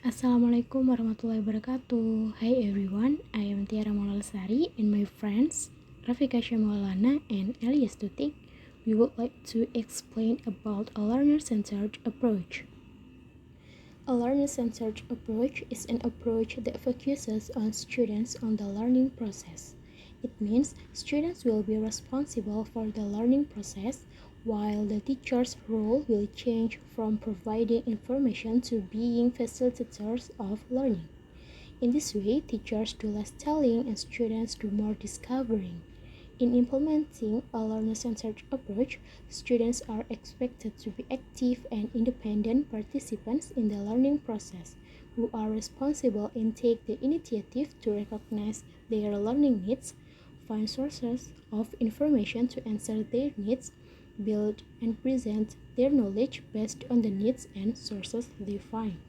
Assalamualaikum warahmatullahi wabarakatuh. Hi everyone, I am Tiara Maulalsari and my friends Rafika Syamalana and Elias Tutik. We would like to explain about a learner-centered approach. A learner-centered approach is an approach that focuses on students on the learning process. It means students will be responsible for the learning process, while the teacher's role will change from providing information to being facilitators of learning. In this way, teachers do less telling and students do more discovering. In implementing a learner-centered approach, students are expected to be active and independent participants in the learning process, who are responsible and take the initiative to recognize their learning needs, find sources of information to answer their needs, build and present their knowledge based on the needs and sources they find.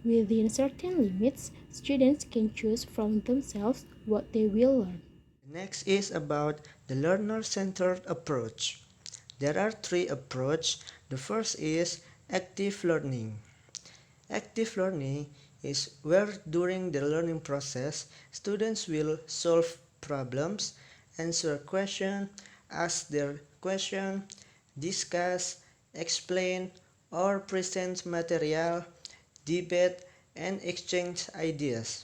Within certain limits, students can choose from themselves what they will learn. Next is about the learner-centered approach. There are three approaches. The first is active learning. Active learning is where during the learning process, students will solve problems, answer questions, ask their question, discuss, explain, or present material, debate, and exchange ideas.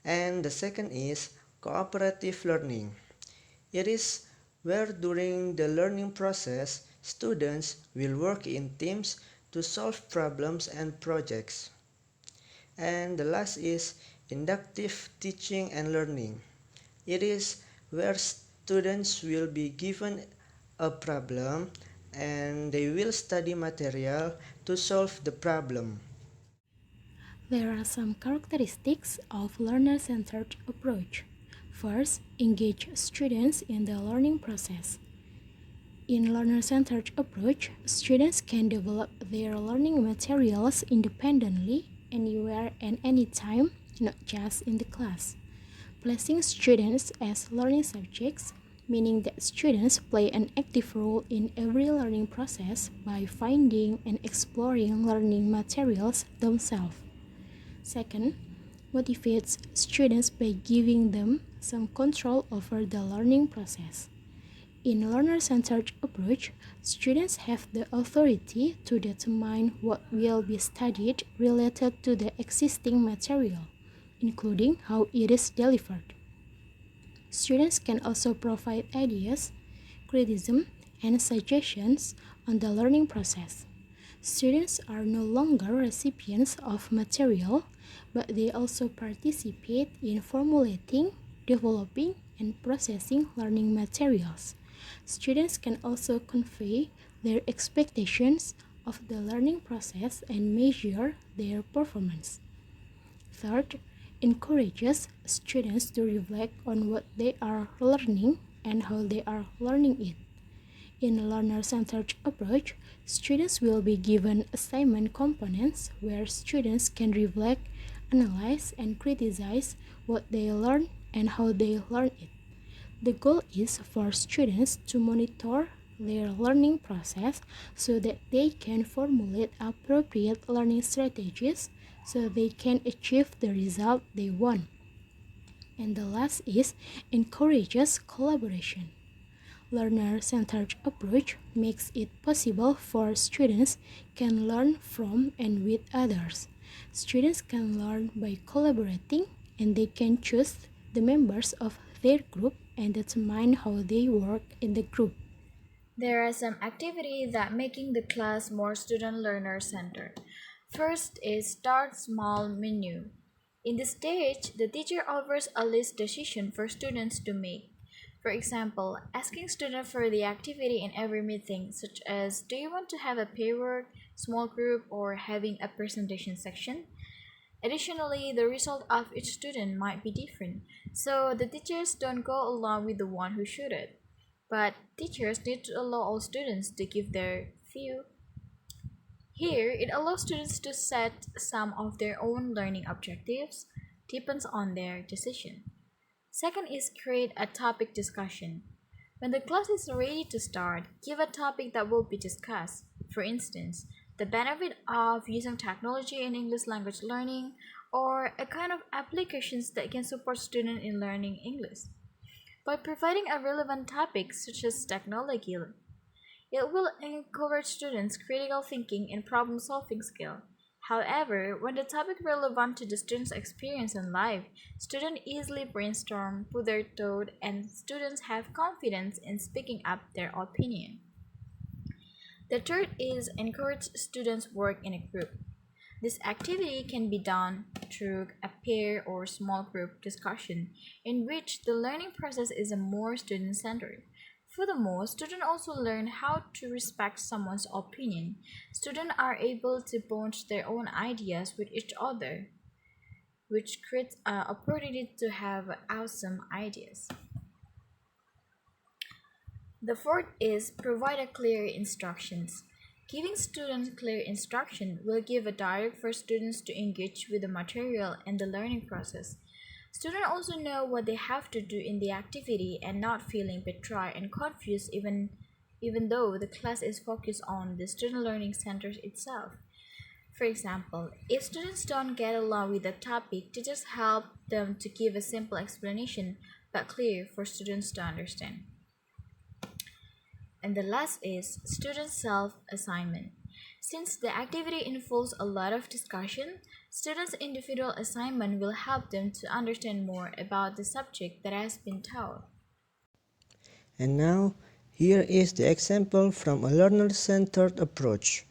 And the second is cooperative learning. It is where during the learning process, students will work in teams to solve problems and projects. And the last is inductive teaching and learning. It is where students will be given a problem and they will study material to solve the problem. There are some characteristics of learner-centered approach. First, engage students in the learning process. In learner-centered approach, students can develop their learning materials independently anywhere and anytime, not just in the class. Placing students as learning subjects, meaning that students play an active role in every learning process by finding and exploring learning materials themselves. Second, motivates students by giving them some control over the learning process. In learner-centered approach, students have the authority to determine what will be studied related to the existing material, including how it is delivered. Students can also provide ideas, criticism, and suggestions on the learning process. Students are no longer recipients of material, but they also participate in formulating, developing, and processing learning materials. Students can also convey their expectations of the learning process and measure their performance. Third, encourages students to reflect on what they are learning and how they are learning it. In a learner-centered approach, students will be given assignment components where students can reflect, analyze, and criticize what they learn and how they learn it. The goal is for students to monitor their learning process so that they can formulate appropriate learning strategies so they can achieve the result they want. And the last is encourages collaboration. Learner-centered approach makes it possible for students can learn from and with others. Students can learn by collaborating and they can choose the members of their group and determine how they work in the group. There are some activities that making the class more student learner centered. First is start small menu. In this stage, the teacher offers a list decision for students to make. For example, asking students for the activity in every meeting, such as do you want to have a pair work, small group, or having a presentation section? Additionally, the result of each student might be different, so the teachers don't go along with the one who shouldn't. But teachers need to allow all students to give their view. Here, it allows students to set some of their own learning objectives, depends on their decision. Second is create a topic discussion. When the class is ready to start, give a topic that will be discussed. For instance, the benefit of using technology in English language learning, or a kind of applications that can support students in learning English. By providing a relevant topic such as technology, it will encourage students' critical thinking and problem solving skill. However, when the topic relevant to the student's experience in life, students easily brainstorm, put their thought, and students have confidence in speaking up their opinion. The third is encourage students work in a group. This activity can be done through a peer or small group discussion in which the learning process is a more student-centered. Furthermore, students also learn how to respect someone's opinion. Students are able to bounce their own ideas with each other, which creates an opportunity to have awesome ideas. The fourth is provide a clear instructions. Giving students clear instruction will give a direct for students to engage with the material and the learning process. Students also know what they have to do in the activity and not feeling betrayed and confused even though the class is focused on the student learning center itself. For example, if students don't get along with the topic, teachers help them to give a simple explanation but clear for students to understand. And the last is student self-assignment. Since the activity involves a lot of discussion, students' individual assignment will help them to understand more about the subject that has been taught. And now, here is the example from a learner-centered approach.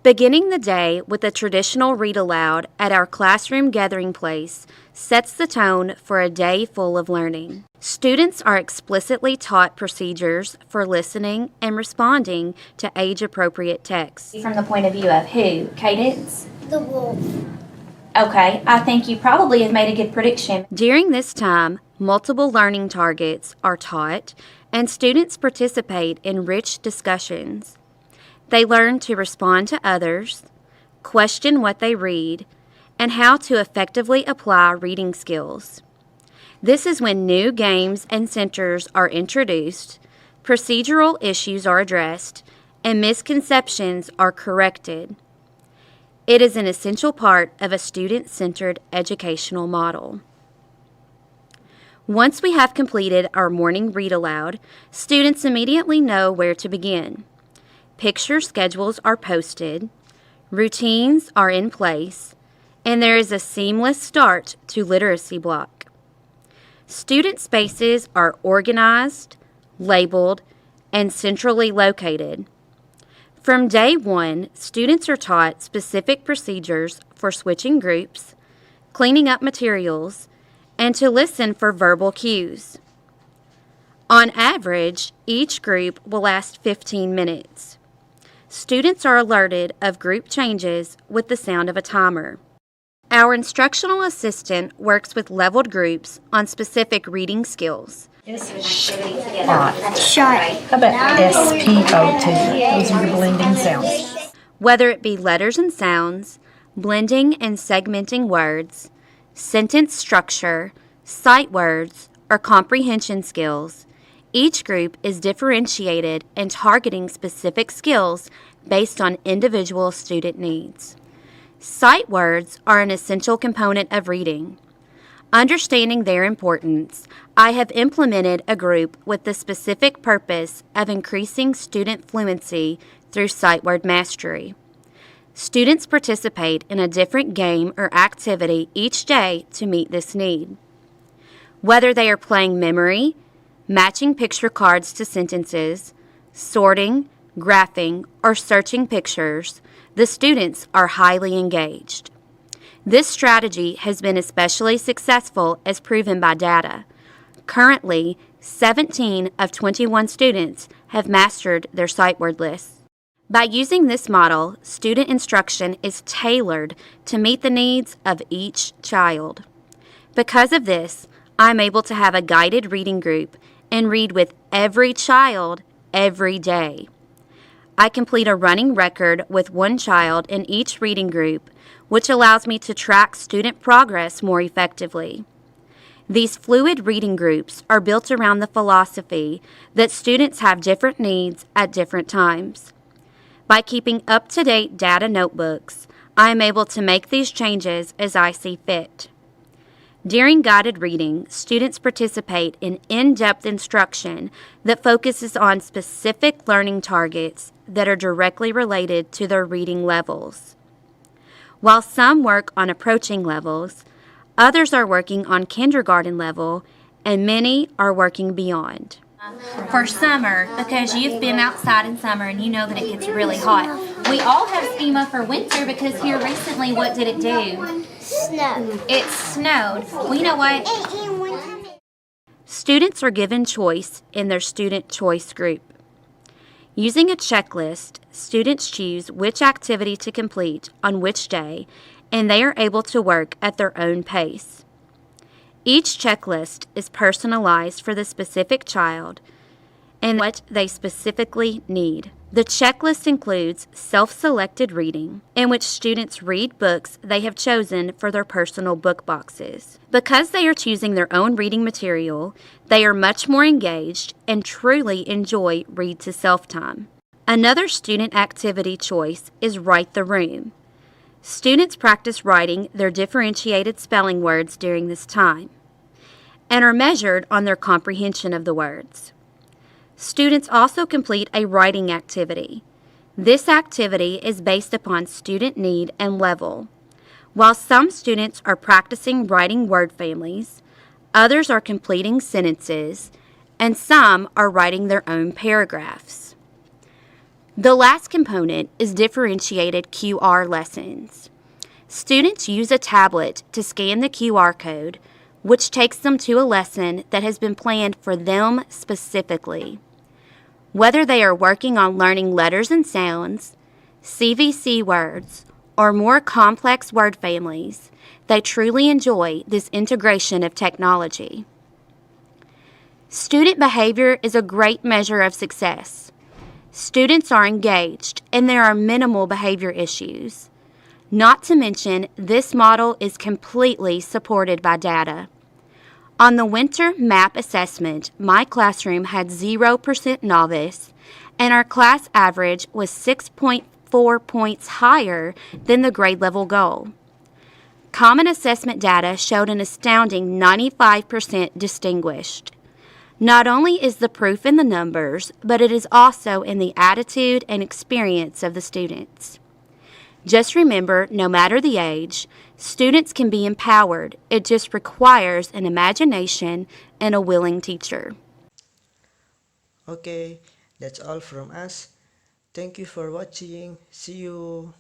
Beginning the day with a traditional read aloud at our classroom gathering place sets the tone for a day full of learning. Students are explicitly taught procedures for listening and responding to age-appropriate texts. From the point of view of who? Cadence? The wolf. Okay, I think you probably have made a good prediction. During this time, multiple learning targets are taught and students participate in rich discussions. They learn to respond to others, question what they read, and how to effectively apply reading skills. This is when new games and centers are introduced, procedural issues are addressed, and misconceptions are corrected. It is an essential part of a student-centered educational model. Once we have completed our morning read aloud, students immediately know where to begin. Picture schedules are posted, routines are in place, and there is a seamless start to literacy block. Student spaces are organized, labeled, and centrally located. From day one, students are taught specific procedures for switching groups, cleaning up materials, and to listen for verbal cues. On average, each group will last 15 minutes. Students are alerted of group changes with the sound of a timer. Our instructional assistant works with leveled groups on specific reading skills. Shut. How about SPOT? Those are your blending sounds. Whether it be letters and sounds, blending and segmenting words, sentence structure, sight words, or comprehension skills, each group is differentiated and targeting specific skills based on individual student needs. Sight words are an essential component of reading. Understanding their importance, I have implemented a group with the specific purpose of increasing student fluency through sight word mastery. Students participate in a different game or activity each day to meet this need. Whether they are playing memory, matching picture cards to sentences, sorting, graphing, or searching pictures, the students are highly engaged. This strategy has been especially successful as proven by data. Currently, 17 of 21 students have mastered their sight word lists. By using this model, student instruction is tailored to meet the needs of each child. Because of this, I'm able to have a guided reading group and read with every child every day. I complete a running record with one child in each reading group, which allows me to track student progress more effectively. These fluid reading groups are built around the philosophy that students have different needs at different times. By keeping up-to-date data notebooks, I am able to make these changes as I see fit. During guided reading, students participate in in-depth instruction that focuses on specific learning targets that are directly related to their reading levels. While some work on approaching levels, others are working on kindergarten level, and many are working beyond. For summer, because you've been outside in summer and you know that it gets really hot. We all have schema for winter because here recently, what did it do? Snow. It snowed. Well, you know what? Students are given choice in their student choice group. Using a checklist, students choose which activity to complete on which day, and they are able to work at their own pace. Each checklist is personalized for the specific child and what they specifically need. The checklist includes self-selected reading, in which students read books they have chosen for their personal book boxes. Because they are choosing their own reading material, they are much more engaged and truly enjoy read-to-self time. Another student activity choice is Write the Room. Students practice writing their differentiated spelling words during this time and are measured on their comprehension of the words. Students also complete a writing activity. This activity is based upon student need and level. While some students are practicing writing word families, others are completing sentences, and some are writing their own paragraphs. The last component is differentiated QR lessons. Students use a tablet to scan the QR code, which takes them to a lesson that has been planned for them specifically. Whether they are working on learning letters and sounds, CVC words, or more complex word families, they truly enjoy this integration of technology. Student behavior is a great measure of success. Students are engaged and there are minimal behavior issues. Not to mention, this model is completely supported by data. On the winter MAP assessment, my classroom had 0% novice, and our class average was 6.4 points higher than the grade level goal. Common assessment data showed an astounding 95% distinguished. Not only is the proof in the numbers, but it is also in the attitude and experience of the students. Just remember, no matter the age, students can be empowered. It just requires an imagination and a willing teacher. Okay, that's all from us. Thank you for watching. See you.